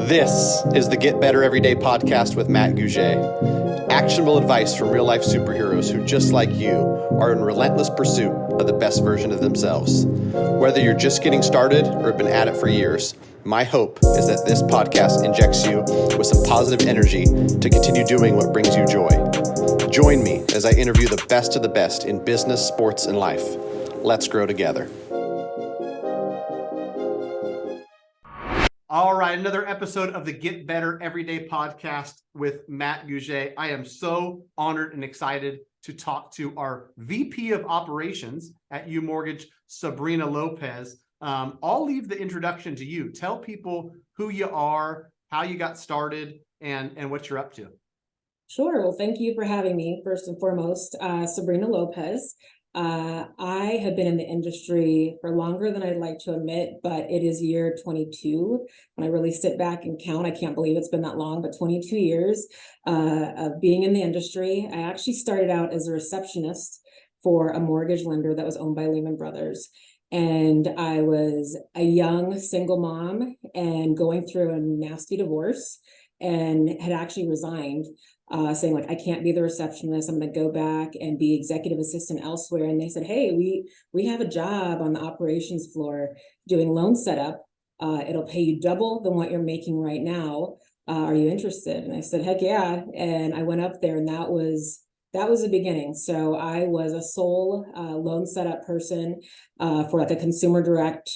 This is the Get Better Everyday podcast with Matt Gouget. Actionable advice from real-life superheroes who, just like you, are in relentless pursuit of the best version of themselves. Whether you're just getting started or have been at it for years, my hope is that this podcast injects you with some positive energy to continue doing what brings you joy. Join me as I interview the best of the best in business, sports, and life. Let's grow together. All right, another episode of the Get Better Everyday podcast with Matt Gouget. I am so honored and excited to talk to our VP of Operations at UMortgage, Sabrina Lopez. I'll leave the introduction to you. Tell people who you are, how you got started, and what you're up to. Sure. Well, thank you for having me. First and foremost, Sabrina Lopez. I have been in the industry for longer than I'd like to admit, but it is year 22. When I really sit back and count, I can't believe it's been that long, but 22 years of being in the industry. I actually started out as a receptionist for a mortgage lender that was owned by Lehman Brothers. And I was a young single mom and going through a nasty divorce and had actually resigned. Saying like, I can't be the receptionist. I'm going to go back and be executive assistant elsewhere. And they said, hey, we have a job on the operations floor doing loan setup. It'll pay you double than what you're making right now. Are you interested? And I said, heck yeah. And I went up there, and that was the beginning. So I was a sole loan setup person for like a consumer direct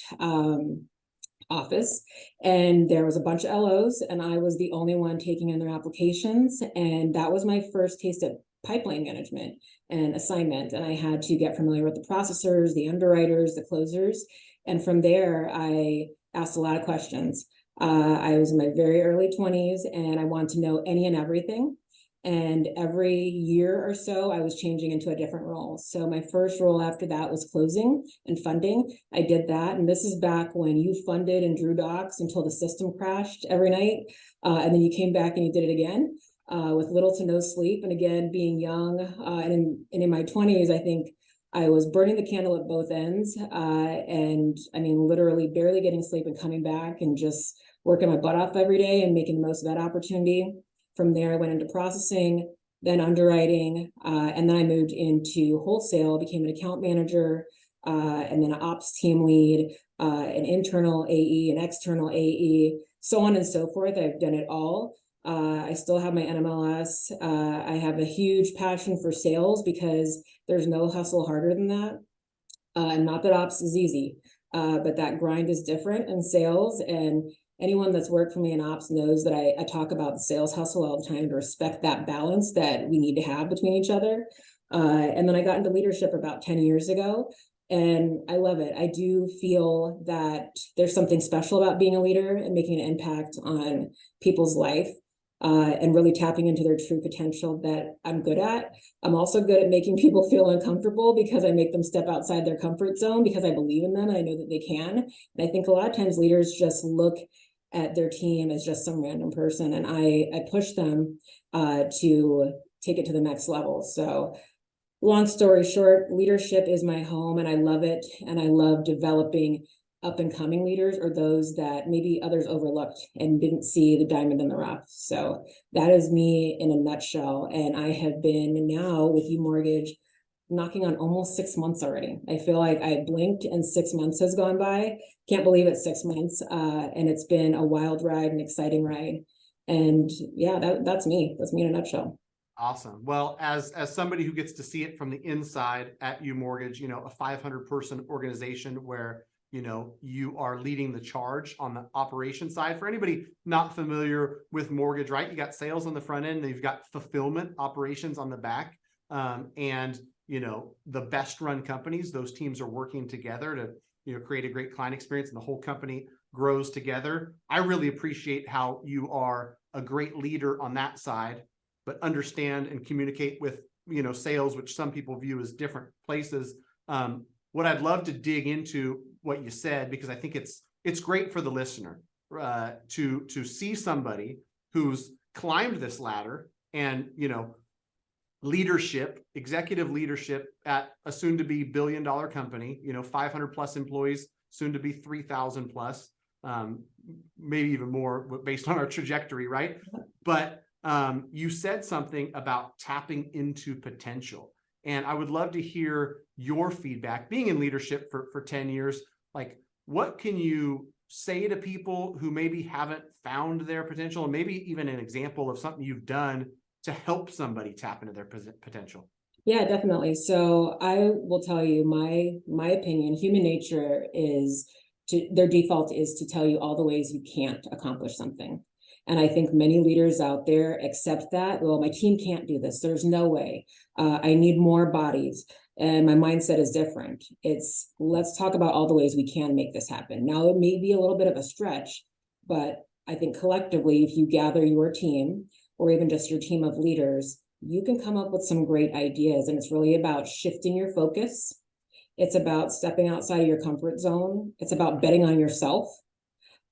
office, and there was a bunch of LOs, and I was the only one taking in their applications. And that was my first taste of pipeline management and assignment. And I had to get familiar with the processors, the underwriters, the closers. And from there, I asked a lot of questions. I was in my very early 20s, and I wanted to know any and everything. And every year or so, I was changing into a different role. So my first role after that was closing and funding. I did that. And this is back when you funded and drew docs until the system crashed every night. And then you came back and you did it again with little to no sleep. And again, being young and in my 20s, I think I was burning the candle at both ends. And I mean, literally barely getting sleep and coming back and just working my butt off every day and making the most of that opportunity. From there, I went into processing, then underwriting, and then I moved into wholesale, became an account manager, and then an ops team lead, an internal AE, an external AE, so on and so forth. I've done it all. I still have my NMLS. I have a huge passion for sales because there's no hustle harder than that. Not that ops is easy, but that grind is different in sales. And anyone that's worked for me in ops knows that I talk about the sales hustle all the time to respect that balance that we need to have between each other. And then I got into leadership about 10 years ago, and I love it. I do feel that there's something special about being a leader and making an impact on people's life and really tapping into their true potential that I'm good at. I'm also good at making people feel uncomfortable because I make them step outside their comfort zone because I believe in them and I know that they can. And I think a lot of times leaders just look at their team as just some random person, and I push them to take it to the next level. So long story short, leadership is my home, and I love it. And I love developing up and coming leaders, or those that maybe others overlooked and didn't see the diamond in the rough. So that is me in a nutshell. And I have been now with UMortgage knocking on almost 6 months already. I feel like I blinked and 6 months has gone by. Can't believe it's 6 months. And it's been a wild ride, an exciting ride. And yeah, that's me. That's me in a nutshell. Awesome. Well, as somebody who gets to see it from the inside at UMortgage, a 500 person organization where, you are leading the charge on the operation side. For anybody not familiar with mortgage, right? You got sales on the front end, and you've got fulfillment operations on the back. And the best run companies, those teams are working together to, create a great client experience, and the whole company grows together. I really appreciate how you are a great leader on that side, but understand and communicate with, sales, which some people view as different places. What I'd love to dig into what you said, because I think it's great for the listener to see somebody who's climbed this ladder and, leadership, executive leadership at a soon to be $1 billion company, 500 plus employees, soon to be 3,000 plus. maybe even more based on our trajectory, right? But you said something about tapping into potential. And I would love to hear your feedback, being in leadership for 10 years. Like, what can you say to people who maybe haven't found their potential, and maybe even an example of something you've done to help somebody tap into their potential? Yeah, definitely. So I will tell you my opinion, human nature is their default is to tell you all the ways you can't accomplish something. And I think many leaders out there accept that. Well, my team can't do this. There's no way. I need more bodies. And my mindset is different. It's let's talk about all the ways we can make this happen. Now, it may be a little bit of a stretch, but I think collectively, if you gather your team or even just your team of leaders, you can come up with some great ideas. And it's really about shifting your focus. It's about stepping outside of your comfort zone. It's about betting on yourself.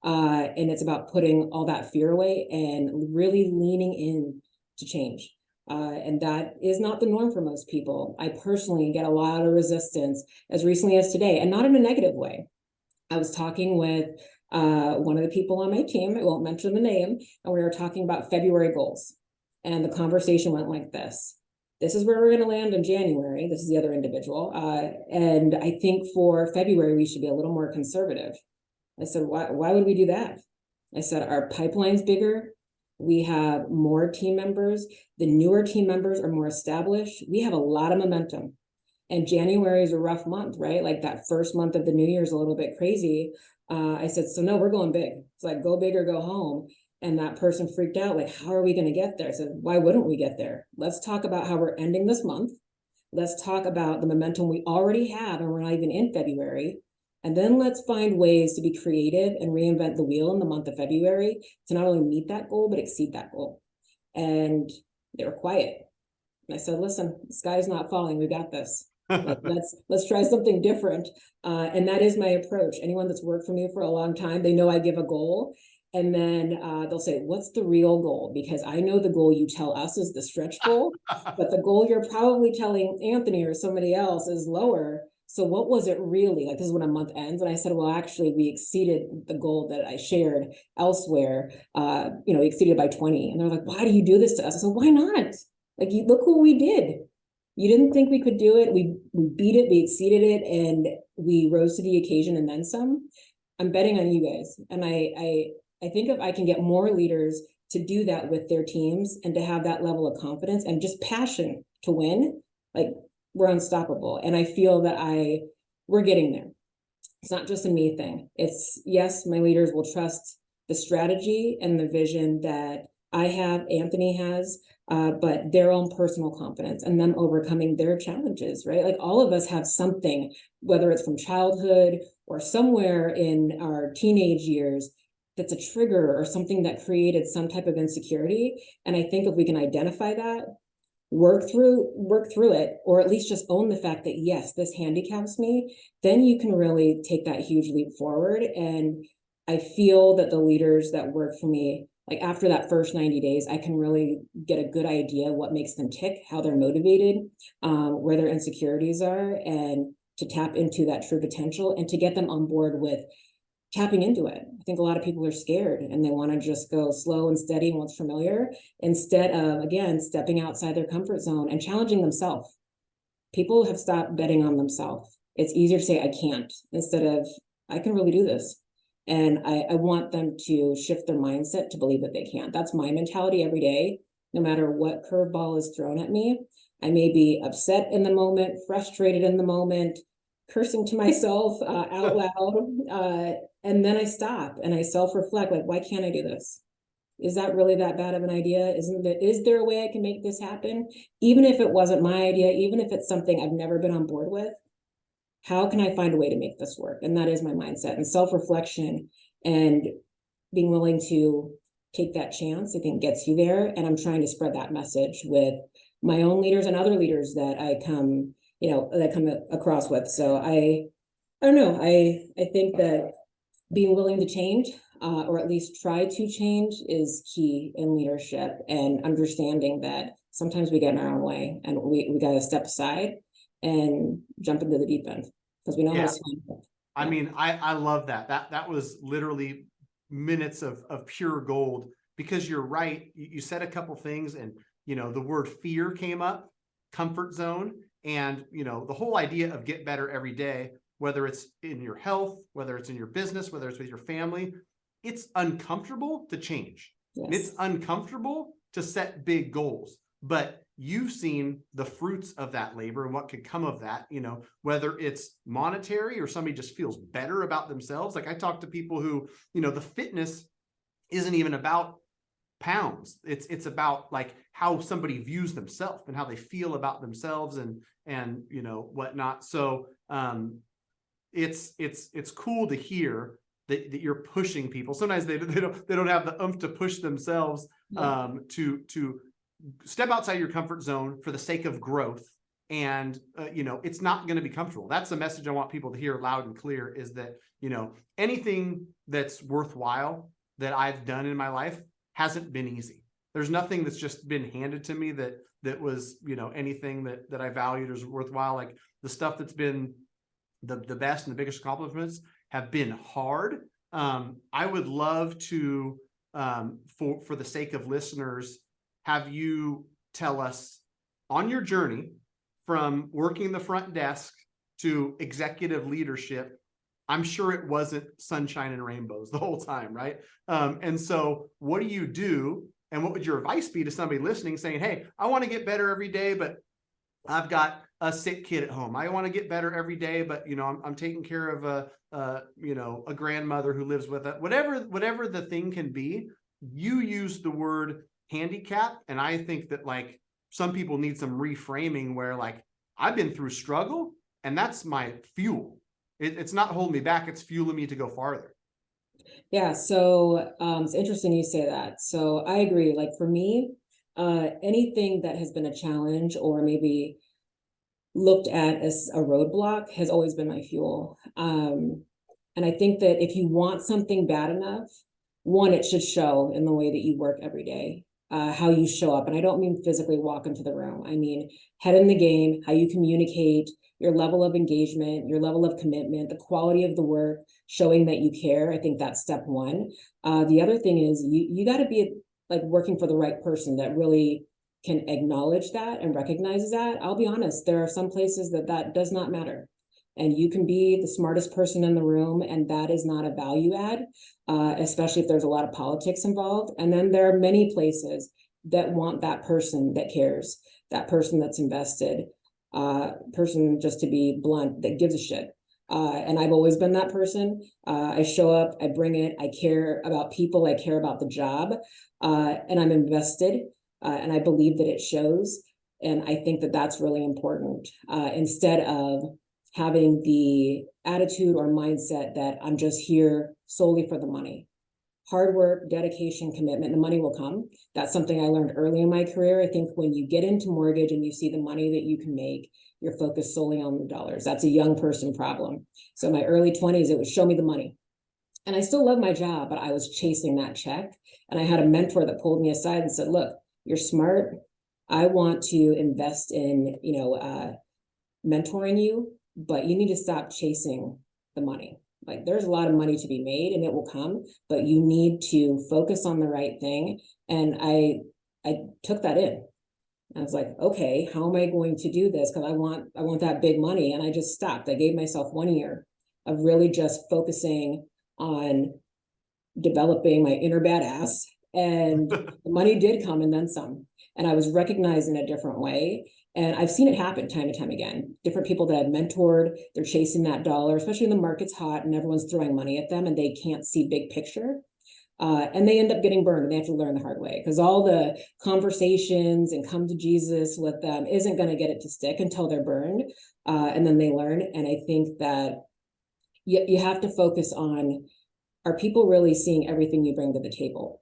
And it's about putting all that fear away and really leaning in to change. And that is not the norm for most people. I personally get a lot of resistance as recently as today, and not in a negative way. I was talking with one of the people on my team, I won't mention the name, and we were talking about February goals. And the conversation went like this. This is where we're going to land in January. This is the other individual. And I think for February, we should be a little more conservative. I said, why would we do that? I said, our pipeline's bigger. We have more team members. The newer team members are more established. We have a lot of momentum. And January is a rough month, right? Like that first month of the new year is a little bit crazy. I said, so no, we're going big. It's like, go big or go home. And that person freaked out, like, how are we going to get there? I said, why wouldn't we get there? Let's talk about how we're ending this month. Let's talk about the momentum we already have, and we're not even in February. And then let's find ways to be creative and reinvent the wheel in the month of February to not only meet that goal, but exceed that goal. And they were quiet. And I said, listen, the sky's not falling. We got this. Let's try something different. And that is my approach. Anyone that's worked for me for a long time, they know I give a goal. And then they'll say, what's the real goal? Because I know the goal you tell us is the stretch goal, but the goal you're probably telling Anthony or somebody else is lower. So what was it really? Like, this is when a month ends. And I said, well, actually, we exceeded the goal that I shared elsewhere. We exceeded by 20. And they're like, why do you do this to us? I said, why not? Like, look what we did. You didn't think we could do it. We beat it, we exceeded it, and we rose to the occasion and then some. I'm betting on you guys. And I think if I can get more leaders to do that with their teams and to have that level of confidence and just passion to win, like, we're unstoppable. And I feel that we're getting there. It's not just a me thing. It's, yes, my leaders will trust the strategy and the vision that I have, Anthony has, but their own personal confidence and them overcoming their challenges, right? Like, all of us have something, whether it's from childhood or somewhere in our teenage years, that's a trigger or something that created some type of insecurity. And I think if we can identify that, work through it, or at least just own the fact that, yes, this handicaps me, then you can really take that huge leap forward. And I feel that the leaders that work for me, like, after that first 90 days, I can really get a good idea what makes them tick, how they're motivated, where their insecurities are, and to tap into that true potential and to get them on board with tapping into it. I think a lot of people are scared and they want to just go slow and steady and what's familiar, instead of, again, stepping outside their comfort zone and challenging themselves. People have stopped betting on themselves. It's easier to say, I can't, instead of, I can really do this. And I want them to shift their mindset to believe that they can. That's my mentality every day, no matter what curveball is thrown at me. I may be upset in the moment, frustrated in the moment, cursing to myself out loud. And then I stop and I self-reflect, like, why can't I do this? Is that really that bad of an idea? Is there a way I can make this happen? Even if it wasn't my idea, even if it's something I've never been on board with, how can I find a way to make this work? And that is my mindset. And self-reflection and being willing to take that chance, I think, gets you there. And I'm trying to spread that message with my own leaders and other leaders that I come across with. So I don't know. I think that being willing to change, or at least try to change, is key in leadership, and understanding that sometimes we get in our own way and we got to step aside and jump into the deep end because we know how to swim. I Yeah. mean, I love that. That was literally minutes of pure gold, because you're right. You said a couple things, and the word fear came up, comfort zone, and the whole idea of get better every day, whether it's in your health, whether it's in your business, whether it's with your family, it's uncomfortable to change. And it's Yes. uncomfortable to set big goals, but you've seen the fruits of that labor and what could come of that, whether it's monetary or somebody just feels better about themselves. Like I talk to people who, the fitness isn't even about pounds. It's about like how somebody views themselves and how they feel about themselves and whatnot. So it's cool to hear that you're pushing people. Sometimes they don't have the oomph to push themselves to step outside your comfort zone for the sake of growth. And it's not going to be comfortable. That's the message I want people to hear loud and clear, is that anything that's worthwhile that I've done in my life hasn't been easy. There's nothing that's just been handed to me that was anything that I valued as worthwhile. Like the stuff that's been the best and the biggest accomplishments have been hard. I would love to, for the sake of listeners, have you tell us on your journey from working the front desk to executive leadership. I'm sure it wasn't sunshine and rainbows the whole time, right? And so what do you do? And what would your advice be to somebody listening saying, hey, I want to get better every day, but I've got a sick kid at home. I want to get better every day, but I'm taking care of a grandmother who lives with it. Whatever the thing can be, you use the word handicap, and I think that like some people need some reframing where like I've been through struggle, and that's my fuel. It's not holding me back; it's fueling me to go farther. Yeah, so it's interesting you say that. So I agree. Like for me, anything that has been a challenge or maybe looked at as a roadblock has always been my fuel. And I think that if you want something bad enough, one, it should show in the way that you work every day, how you show up. And I don't mean physically walk into the room. I mean, head in the game, how you communicate, your level of engagement, your level of commitment, the quality of the work, showing that you care. I think that's step one. The other thing is you got to be like working for the right person that really can acknowledge that and recognizes that. I'll be honest, there are some places that does not matter. And you can be the smartest person in the room, and that is not a value add, especially if there's a lot of politics involved. And then there are many places that want that person that cares, that person that's invested, person, just to be blunt, that gives a shit. And I've always been that person. I show up, I bring it, I care about people, I care about the job, and I'm invested, and I believe that it shows. And I think that that's really important, instead of having the attitude or mindset that I'm just here solely for the money. Hard work, dedication, commitment, the money will come. That's something I learned early in my career. I think when you get into mortgage and you see the money that you can make, you're focused solely on the dollars. That's a young person problem. So in my early 20s, it was show me the money. And I still love my job, but I was chasing that check. And I had a mentor that pulled me aside and said, look, you're smart. I want to invest in, mentoring you, but you need to stop chasing the money. Like there's a lot of money to be made and it will come, but you need to focus on the right thing. And I took that in. I was like, okay, how am I going to do this? Because I want that big money. And I just stopped. I gave myself 1 year of really just focusing on developing my inner badass. And the money did come and then some. And I was recognized in a different way. And I've seen it happen time and time again. Different people that I've mentored, they're chasing that dollar, especially when the market's hot and everyone's throwing money at them and they can't see big picture. And they end up getting burned, and they have to learn the hard way, because all the conversations and come to Jesus with them isn't going to get it to stick until they're burned. And then they learn. And I think that you have to focus on, are people really seeing everything you bring to the table?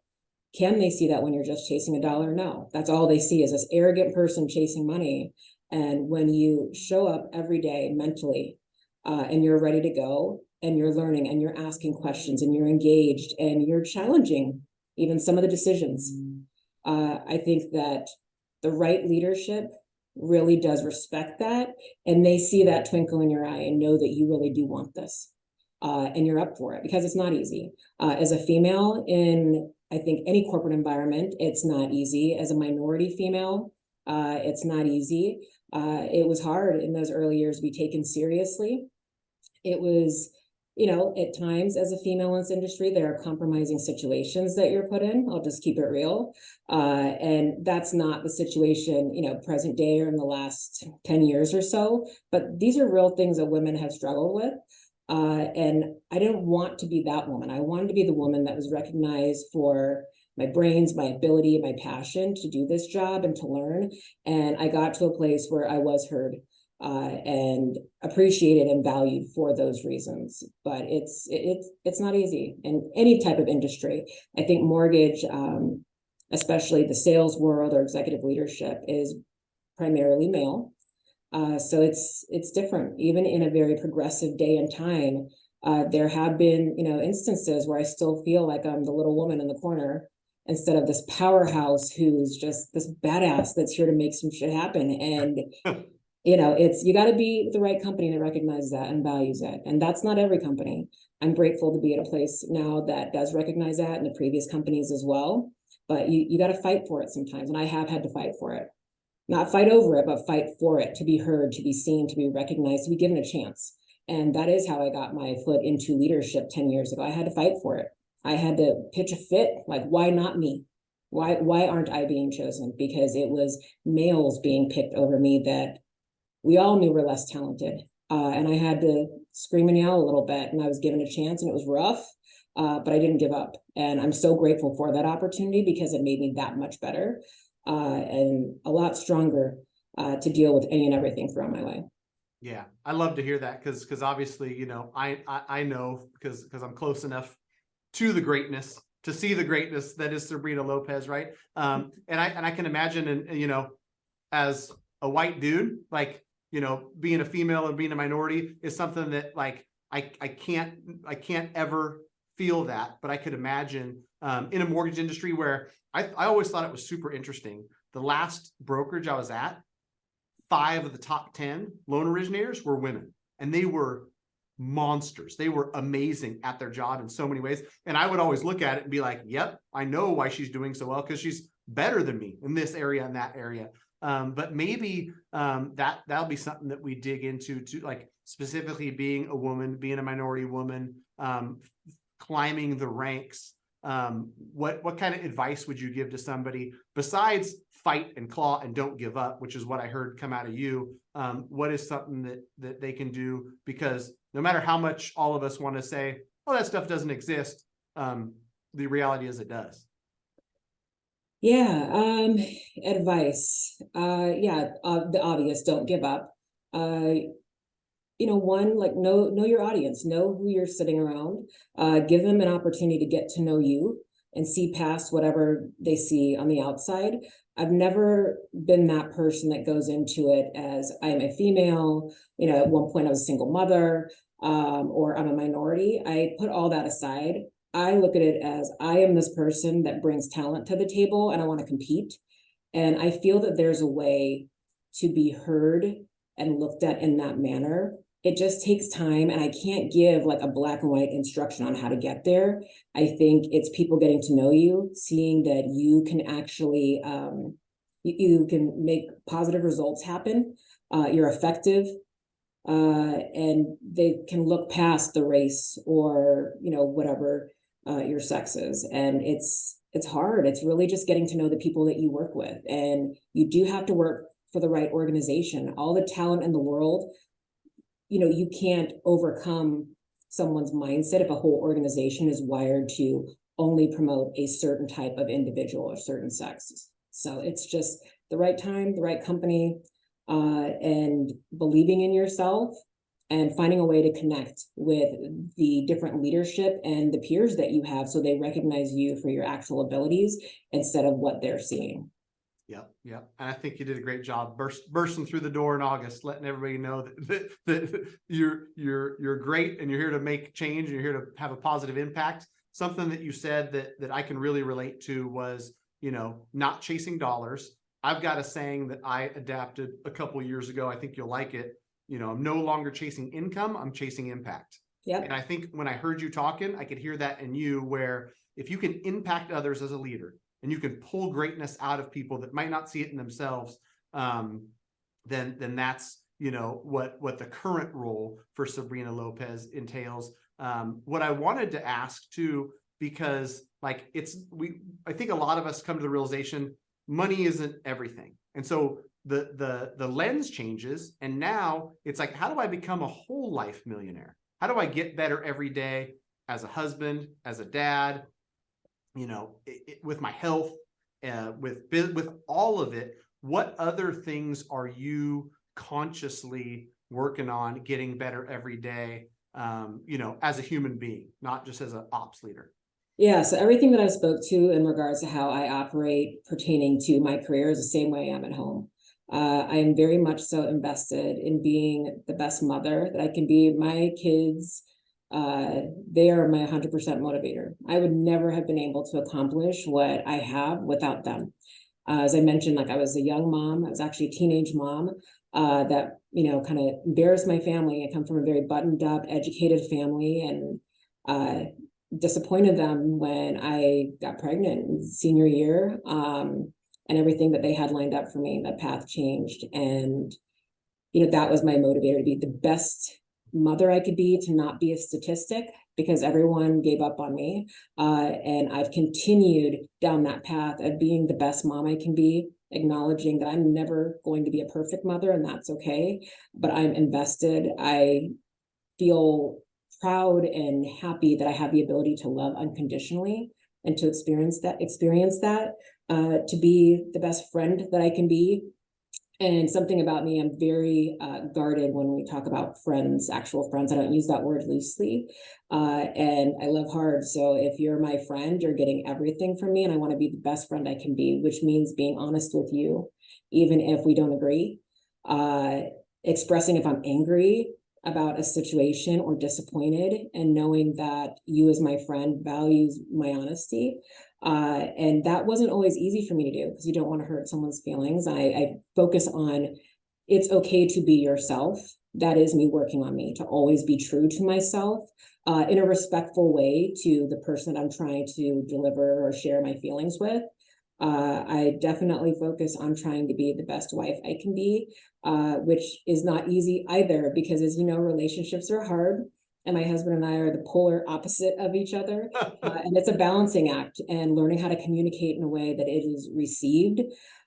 Can they see that when you're just chasing a dollar? No, that's all they see is this arrogant person chasing money. And when you show up every day mentally, and you're ready to go, and you're learning, and you're asking questions, and you're engaged, and you're challenging even some of the decisions, I think that the right leadership really does respect that, and they see that twinkle in your eye and know that you really do want this. and you're up for it, because it's not easy. As a female in, I think, any corporate environment, it's not easy. As a minority female, it's not easy. It was hard in those early years to be taken seriously. It was, at times as a female in this industry, there are compromising situations that you're put in. I'll just keep it real. And that's not the situation, present day or in the last 10 years or so. But these are real things that women have struggled with. And I didn't want to be that woman. I wanted to be the woman that was recognized for my brains, my ability, my passion to do this job and to learn. And I got to a place where I was heard and appreciated and valued for those reasons. But it's not easy in any type of industry. I think mortgage, especially the sales world or executive leadership, is primarily male. So it's different. Even in a very progressive day and time, there have been, instances where I still feel like I'm the little woman in the corner instead of this powerhouse who's just this badass that's here to make some shit happen. And, you got to be the right company that recognizes that and values that. And that's not every company. I'm grateful to be at a place now that does recognize that, and the previous companies as well. But you got to fight for it sometimes. And I have had to fight for it. Not fight over it, but fight for it, to be heard, to be seen, to be recognized, to be given a chance. And that is how I got my foot into leadership 10 years ago. I had to fight for it. I had to pitch a fit. Like, why not me? Why aren't I being chosen? Because it was males being picked over me that we all knew were less talented. And I had to scream and yell a little bit, and I was given a chance, and it was rough, but I didn't give up. And I'm so grateful for that opportunity, because it made me that much better. And a lot stronger to deal with any and everything thrown my way. Yeah, I love to hear that, because obviously, I know because I'm close enough to the greatness to see the greatness that is Sabrina Lopez, right? And I can imagine, and as a white dude, like, being a female and being a minority is something that, like, I can't ever feel that, but I could imagine in a mortgage industry where I always thought it was super interesting. The last brokerage I was at, 5 of the top 10 loan originators were women, and they were monsters. They were amazing at their job in so many ways. And I would always look at it and be like, yep, I know why she's doing so well, because she's better than me in this area and that area. But maybe that'll be something that we dig into, to like specifically being a woman, being a minority woman, climbing the ranks. What kind of advice would you give to somebody besides fight and claw and don't give up, which is what I heard come out of you? What is something that they can do? Because no matter how much all of us want to say, oh, that stuff doesn't exist, the reality is it does. Yeah, advice. The obvious, don't give up. One, like, know your audience, know who you're sitting around, give them an opportunity to get to know you and see past whatever they see on the outside. I've never been that person that goes into it as I am a female, at one point I was a single mother, or I'm a minority. I put all that aside. I look at it as I am this person that brings talent to the table, and I want to compete. And I feel that there's a way to be heard and looked at in that manner. It just takes time, and I can't give like a black and white instruction on how to get there. I think it's people getting to know you, seeing that you can actually, you can make positive results happen. You're effective, and they can look past the race or, whatever your sex is. And it's hard. It's really just getting to know the people that you work with. And you do have to work for the right organization. All the talent in the world, you can't overcome someone's mindset if a whole organization is wired to only promote a certain type of individual or certain sex. So it's just the right time, the right company, and believing in yourself and finding a way to connect with the different leadership and the peers that you have, so they recognize you for your actual abilities instead of what they're seeing. Yep. And I think you did a great job bursting through the door in August, letting everybody know that you're great, and you're here to make change, and you're here to have a positive impact. Something that you said that I can really relate to was, not chasing dollars. I've got a saying that I adapted a couple years ago. I think you'll like it. I'm no longer chasing income. I'm chasing impact. Yep. And I think when I heard you talking, I could hear that in you, where if you can impact others as a leader and you can pull greatness out of people that might not see it in themselves, then that's, what the current role for Sabrina Lopez entails. What I wanted to ask too, because like I think a lot of us come to the realization money isn't everything. And so the lens changes, and now it's like, how do I become a whole life millionaire? How do I get better every day as a husband, as a dad, with my health, with all of it? What other things are you consciously working on getting better every day, as a human being, not just as an ops leader? Yeah, so everything that I spoke to in regards to how I operate pertaining to my career is the same way I am at home. I am very much so invested in being the best mother that I can be. My kids, they are my 100% motivator. I would never have been able to accomplish what I have without them. As I mentioned, like, I was a young mom. I was actually a teenage mom that, kind of embarrassed my family. I come from a very buttoned up, educated family, and disappointed them when I got pregnant in senior year, and everything that they had lined up for me. That path changed, and that was my motivator, to be the best mother I could be, to not be a statistic, because everyone gave up on me. And I've continued down that path of being the best mom I can be, acknowledging that I'm never going to be a perfect mother, and that's okay, but I'm invested. I feel proud and happy that I have the ability to love unconditionally and to experience that, to be the best friend that I can be. And something about me, I'm very guarded when we talk about friends, actual friends. I don't use that word loosely. And I love hard. So if you're my friend, you're getting everything from me, and I want to be the best friend I can be, which means being honest with you, even if we don't agree, expressing if I'm angry about a situation or disappointed, and knowing that you as my friend values my honesty. And that wasn't always easy for me to do, because you don't want to hurt someone's feelings. I focus on, it's okay to be yourself. That is me working on me to always be true to myself, in a respectful way to the person that I'm trying to deliver or share my feelings with. I definitely focus on trying to be the best wife I can be, which is not easy either, because, as you know, relationships are hard, and my husband and I are the polar opposite of each other. And it's a balancing act, and learning how to communicate in a way that it is received,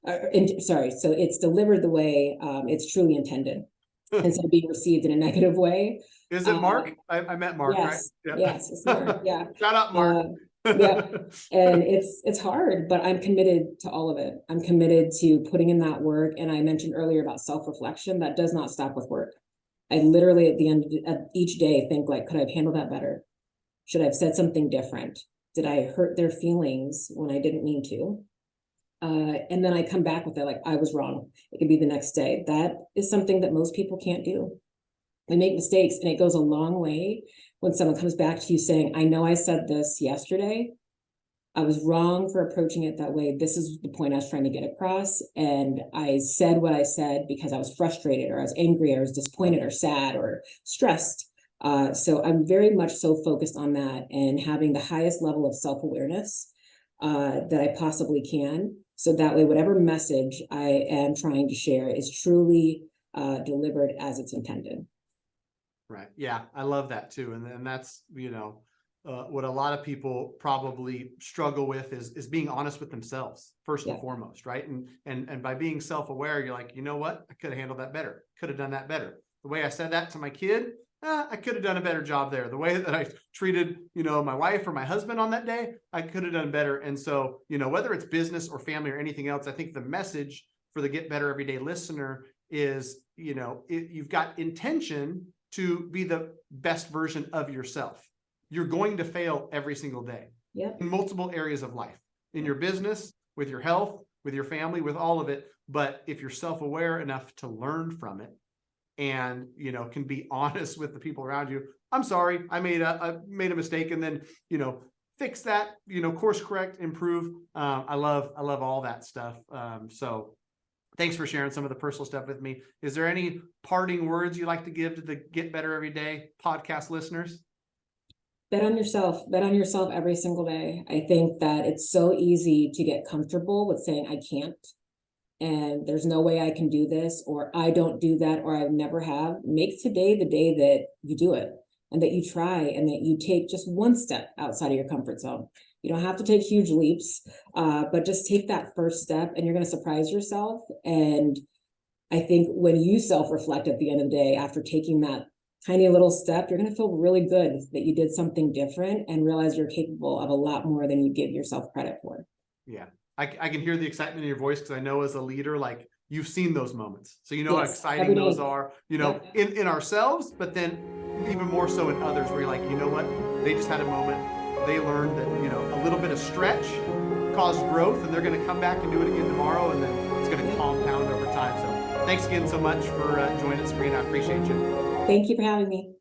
so it's delivered the way it's truly intended, instead of being received in a negative way. Is it Mark? I met Mark, Yes, right? yes, it's Mark. Yeah. Shout out, Mark. Yeah. And it's hard, but I'm committed to all of it. I'm committed to putting in that work. And I mentioned earlier about self-reflection. That does not stop with work. I literally, at the end of each day, think, like, could I have handled that better? Should I have said something different? Did I hurt their feelings when I didn't mean to? And then I come back with it, like, I was wrong. It could be the next day. That is something that most people can't do. They make mistakes, and it goes a long way when someone comes back to you saying, I know I said this yesterday. I was wrong for approaching it that way. This is the point I was trying to get across. And I said what I said because I was frustrated, or I was angry, or I was disappointed, or sad, or stressed. So I'm very much so focused on that, and having the highest level of self-awareness that I possibly can. So that way, whatever message I am trying to share is truly delivered as it's intended. Right. Yeah, I love that too. And that's, what a lot of people probably struggle with is being honest with themselves first and foremost, right? And by being self-aware, you're like, you know what? I could have handled that better. Could have done that better. The way I said that to my kid, I could have done a better job there. The way that I treated, my wife or my husband on that day, I could have done better. And so, whether it's business or family or anything else, I think the message for the Get Better Everyday listener is, you've got intention to be the best version of yourself. You're going to fail every single day in multiple areas of life, in your business, with your health, with your family, with all of it. But if you're self-aware enough to learn from it, and, can be honest with the people around you, I'm sorry, I made a mistake, and then, fix that, course correct, improve. I love all that stuff. So thanks for sharing some of the personal stuff with me. Is there any parting words you'd like to give to the Get Better Every Day podcast listeners? Bet on yourself every single day. I think that it's so easy to get comfortable with saying, I can't, and there's no way I can do this, or I don't do that, or I never have. Make today the day that you do it, and that you try, and that you take just one step outside of your comfort zone. You don't have to take huge leaps, but just take that first step, and you're going to surprise yourself. And I think when you self-reflect at the end of the day, after taking that tiny little step, you're going to feel really good that you did something different and realize you're capable of a lot more than you give yourself credit for. Yeah. I can hear the excitement in your voice, because I know as a leader, like, you've seen those moments. So you know how exciting those are, you know, in ourselves, but then even more so in others, where you're like, you know what, they just had a moment. They learned that, you know, a little bit of stretch caused growth, and they're going to come back and do it again tomorrow, and then it's going to compound over time. So thanks again so much for joining us, Sabrina. I appreciate you. Thank you for having me.